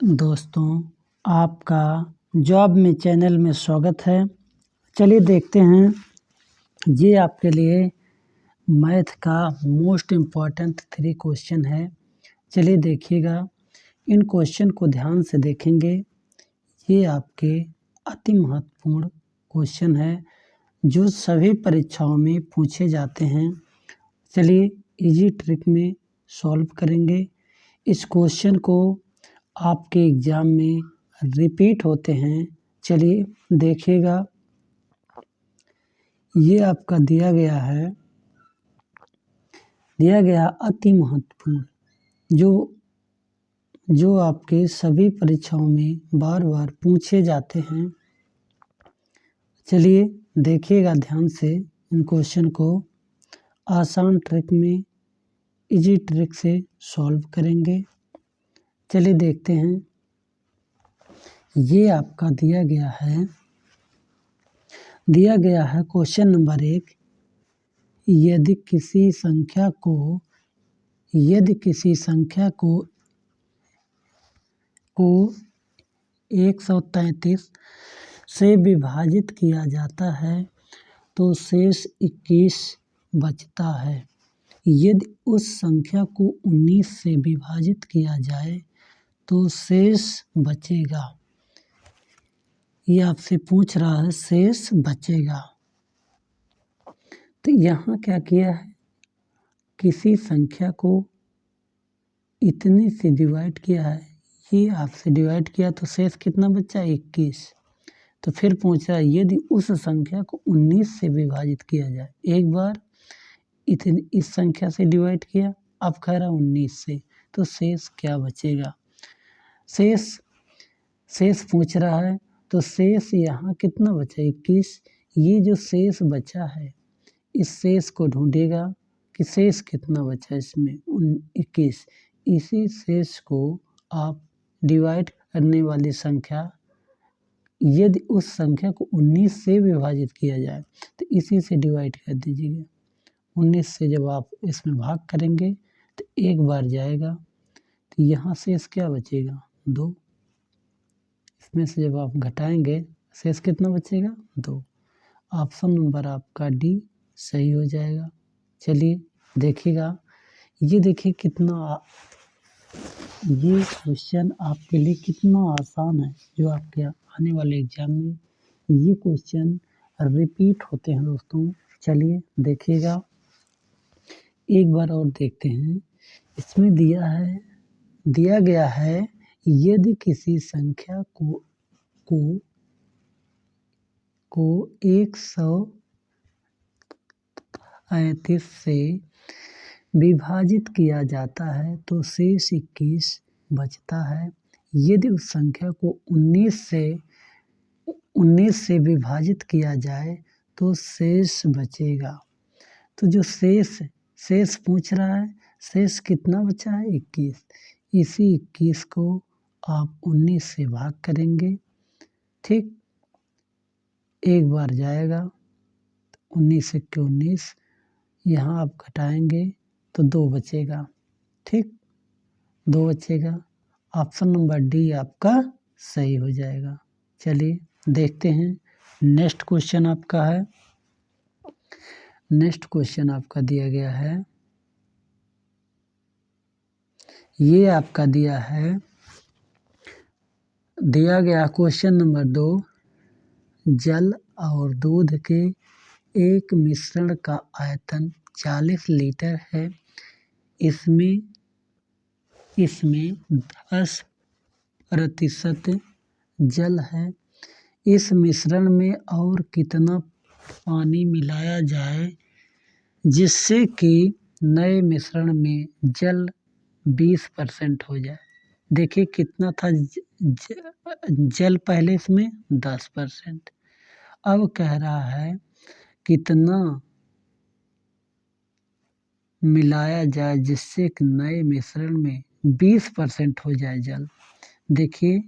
दोस्तों, आपका जॉब में चैनल में स्वागत है। चलिए देखते हैं, ये आपके लिए मैथ का मोस्ट इम्पॉर्टेंट 3 क्वेश्चन है। चलिए देखिएगा, इन क्वेश्चन को ध्यान से देखेंगे। ये आपके अति महत्वपूर्ण क्वेश्चन है जो सभी परीक्षाओं में पूछे जाते हैं। चलिए इजी ट्रिक में सॉल्व करेंगे। इस क्वेश्चन को आपके एग्ज़ाम में रिपीट होते हैं। चलिए देखिएगा, ये आपका दिया गया अति महत्वपूर्ण जो आपके सभी परीक्षाओं में बार बार पूछे जाते हैं। चलिए देखिएगा ध्यान से, इन क्वेश्चन को आसान ट्रिक में इजी ट्रिक से सॉल्व करेंगे। चलिए देखते हैं, ये आपका दिया गया है क्वेश्चन नंबर 1। यदि किसी संख्या को 133 से विभाजित किया जाता है तो शेष 21 बचता है। यदि उस संख्या को 19 से विभाजित किया जाए तो शेष बचेगा। ये आपसे पूछ रहा है शेष बचेगा। तो यहाँ क्या किया है, किसी संख्या को इतने से डिवाइड किया है, ये आपसे डिवाइड किया तो शेष कितना बचा, 21। तो फिर पूछ रहा है यदि उस संख्या को 19 से विभाजित किया जाए। एक बार इस संख्या से डिवाइड किया, अब कह रहा 19 से, तो शेष क्या बचेगा। शेष पूछ रहा है, तो शेष यहाँ कितना बचा, 21। ये जो शेष बचा है, इस शेष को ढूंढेगा कि शेष कितना बचा इसमें, 21। इसी शेष को आप डिवाइड करने वाली संख्या, यदि उस संख्या को 19 से विभाजित किया जाए तो इसी से डिवाइड कर दीजिएगा। 19 से जब आप इसमें भाग करेंगे तो एक बार जाएगा, तो यहाँ शेष क्या बचेगा, 2। इसमें से जब आप घटाएंगे शेष कितना बचेगा, 2। ऑप्शन नंबर आपका डी सही हो जाएगा। चलिए देखिएगा, ये देखिए ये क्वेश्चन आपके लिए कितना आसान है, जो आपके आने वाले एग्जाम में ये क्वेश्चन रिपीट होते हैं दोस्तों। चलिए देखिएगा, एक बार और देखते हैं। इसमें दिया गया है यदि किसी संख्या को 133 से विभाजित किया जाता है तो शेष 21 बचता है। यदि उस संख्या को 19 से विभाजित किया जाए तो शेष बचेगा। तो जो शेष पूछ रहा है, शेष कितना बचा है, 21। इसी 21 को आप 19 से भाग करेंगे, ठीक। एक बार जाएगा, 19 से 19, यहाँ आप घटाएंगे तो 2 बचेगा, ठीक, 2 बचेगा। ऑप्शन नंबर डी आपका सही हो जाएगा। चलिए देखते हैं, नेक्स्ट क्वेश्चन आपका है। नेक्स्ट क्वेश्चन आपका दिया गया क्वेश्चन नंबर 2। जल और दूध के एक मिश्रण का आयतन 40 लीटर है। इसमें 10% जल है। इस मिश्रण में और कितना पानी मिलाया जाए जिससे कि नए मिश्रण में जल 20% हो जाए। देखिए कितना था जल पहले, इसमें 10%। अब कह रहा है कितना मिलाया जाए जिससे कि नए मिश्रण में 20% हो जाए जल। देखिए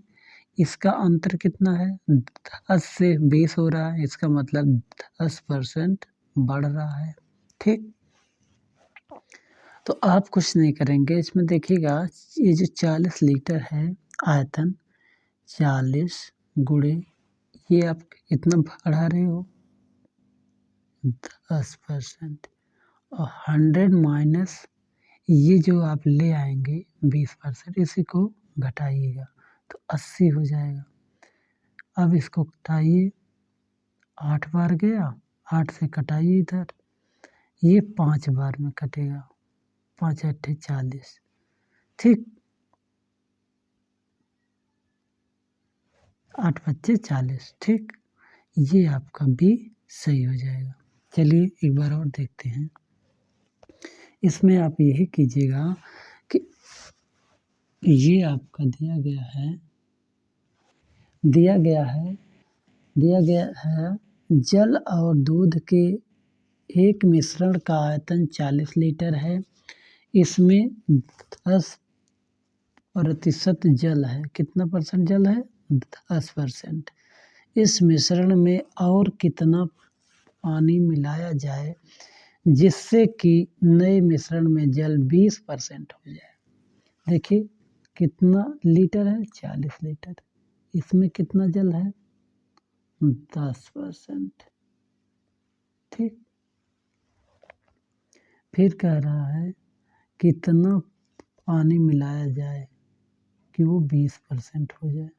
इसका अंतर कितना है, 10 से 20 हो रहा है, इसका मतलब 10% बढ़ रहा है, ठीक। तो आप कुछ नहीं करेंगे, इसमें देखिएगा ये जो 40 लीटर है आयतन 40 गुणे ये आप कितना बढ़ा रहे हो 10%, और 100 माइनस ये जो आप ले आएंगे 20%, इसी को घटाइएगा तो 80 हो जाएगा। अब इसको घटाइए, 8 बार गया, 8 से कटाइए इधर, ये 5 बार में कटेगा, 5 अट्ठे 40, ठीक, 8 पच्चे 40, ठीक, ये आपका बी सही हो जाएगा। चलिए एक बार और देखते हैं। इसमें आप यही कीजिएगा कि ये आपका दिया गया है जल और दूध के एक मिश्रण का आयतन 40 लीटर है। इसमें 10% जल है। कितना परसेंट जल है? 10%। इस मिश्रण में और कितना पानी मिलाया जाए जिससे कि नए मिश्रण में जल 20% हो जाए। देखिए कितना लीटर है? 40 लीटर। इसमें कितना जल है? 10%। ठीक, फिर कह रहा है कितना पानी मिलाया जाए कि वो 20% हो जाए।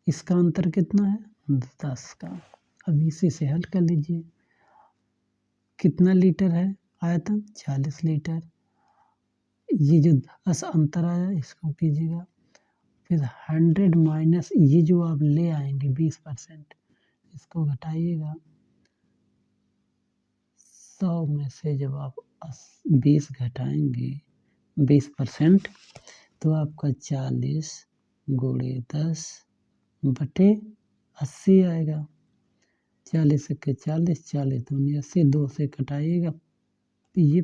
इसका अंतर कितना है? 10 का। अब इसी से हल कर लीजिए। कितना लीटर है आयतन? 40 लीटर। ये जो 10 अंतर आया इसको कीजिएगा, फिर 100 माइनस ये जो आप ले आएंगे 20%, इसको घटाइएगा। 100 में से जब आप 20 घटाएंगे 20%, तो आपका 40 गुणे 10 बटे 80 आएगा। 40 के 40, 40 दूनी 80, 2 से कटाइएगा, ये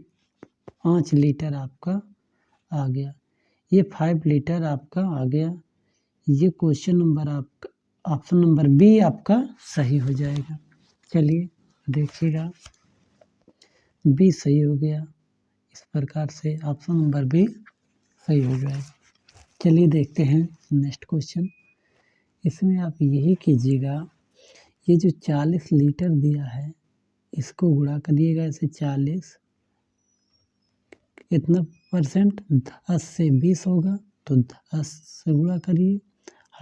5 लीटर आपका आ गया। ये 5 लीटर आपका आ गया। ये क्वेश्चन नंबर आपका, ऑप्शन नंबर बी आपका सही हो जाएगा। चलिए देखिएगा, बी सही हो गया। इस प्रकार से ऑप्शन नंबर बी सही हो जाएगा। चलिए देखते हैं नेक्स्ट क्वेश्चन। इसमें आप यही कीजिएगा, ये जो 40 लीटर दिया है इसको गुणा करिएगा ऐसे 40, कितना परसेंट? 10 से 20 होगा तो 10 से गुणा करिए,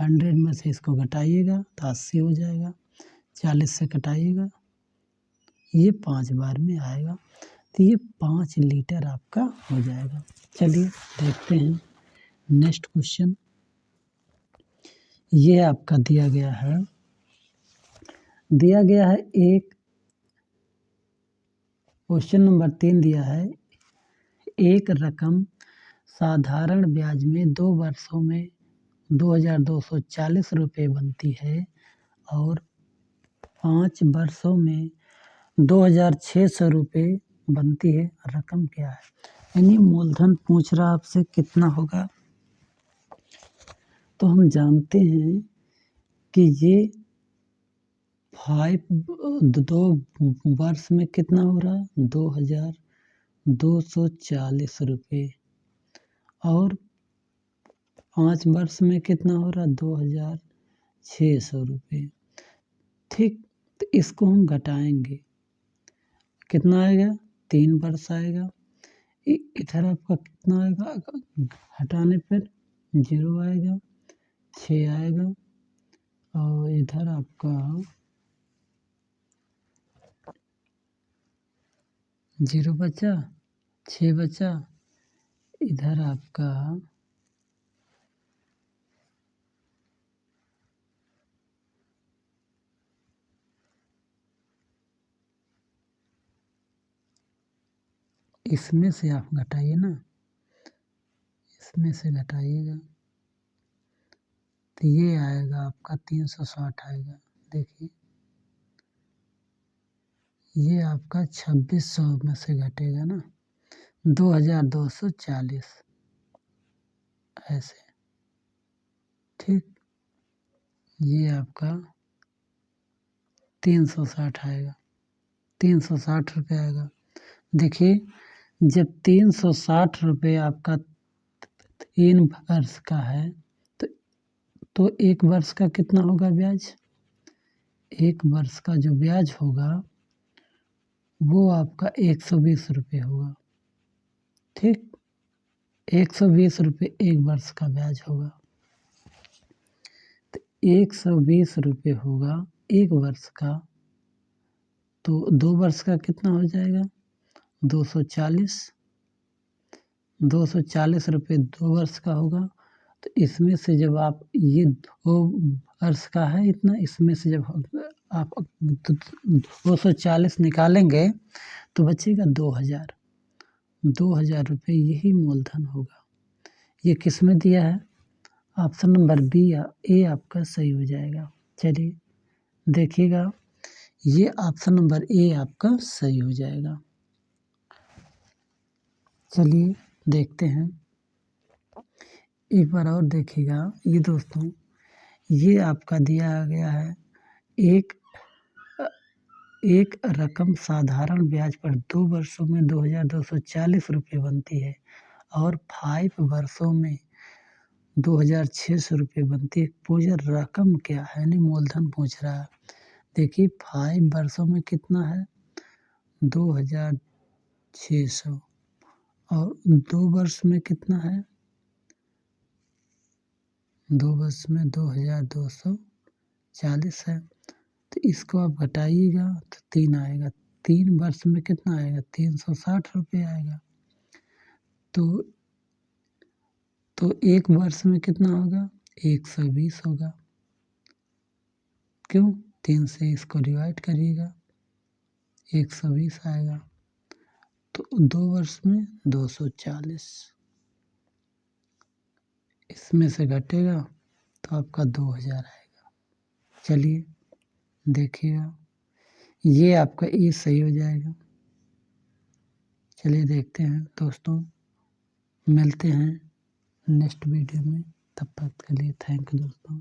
100 में से इसको घटाइएगा तो 80 हो जाएगा, 40 से कटाइएगा, ये 5 बार में आएगा, तो ये 5 लीटर आपका हो जाएगा। चलिए देखते हैं नेक्स्ट क्वेश्चन। ये आपका दिया गया है एक क्वेश्चन नंबर 3 दिया है, एक रकम साधारण ब्याज में 2 वर्षों में 2240 रुपये बनती है और 5 वर्षों में 2600 रुपये बनती है। रकम क्या है? यानी मूलधन पूछ रहा आपसे कितना होगा। तो हम जानते हैं कि ये 2 वर्ष में कितना हो रहा है? 2240 रुपये, और 5 वर्ष में कितना हो रहा है? 2600 रुपये। ठीक, तो इसको हम घटाएंगे, कितना आएगा? 3 वर्ष आएगा। इधर आपका कितना आएगा? हटाने पर 0 आएगा, 6 आएगा, और इधर आपका 0 बचा, 6 बचा, इधर आपका इसमें से आप घटाइए ना, इसमें से घटाइएगा तो ये आएगा आपका 360 आएगा। देखिए ये आपका 2600 में से घटेगा ना, 2240 ऐसे। ठीक, ये आपका 360 आएगा, 360 रुपये आएगा। देखिए जब 360 रुपये आपका 3 वर्ष का है तो 1 वर्ष का कितना होगा ब्याज? 1 वर्ष का जो ब्याज होगा वो आपका 120 रुपये होगा। ठीक, 120 रुपये 1 वर्ष का ब्याज होगा। तो 120 रुपये होगा 1 वर्ष का, तो 2 वर्ष का कितना हो जाएगा? 240 रुपये 2 वर्ष का होगा। तो इसमें से जब आप ये 2 वर्ष का है इतना, इसमें से जब आप 240 निकालेंगे तो बचेगा 2000 रुपये, यही मूलधन होगा। ये किस में दिया है? ऑप्शन नंबर बी या ए आपका सही हो जाएगा। चलिए देखिएगा, ये ऑप्शन नंबर ए आपका सही हो जाएगा। चलिए देखते हैं, एक बार और देखिएगा। ये दोस्तों, ये आपका दिया गया है एक रकम साधारण ब्याज पर 2 वर्षों में 2240 रुपये बनती है और 5 वर्षों में 2600 रुपये बनती है। पूछा रकम क्या है, यानी मूलधन पूछ रहा है। देखिए 5 वर्षों में कितना है? 2600, और 2 वर्ष में कितना है? 2 वर्ष में 2240 है। तो इसको आप घटाइएगा तो 3 आएगा। 3 वर्ष में कितना आएगा? 360 रुपये आएगा। तो 1 वर्ष में कितना होगा? 120 होगा। क्यों? 3 से इसको डिवाइड करिएगा, 120 आएगा। तो 2 वर्ष में 240, इसमें से घटेगा तो आपका 2000 आएगा। चलिए देखिएगा, ये आपका ए सही हो जाएगा। चलिए देखते हैं दोस्तों, मिलते हैं नेक्स्ट वीडियो में। तब तक के लिए थैंक यू दोस्तों।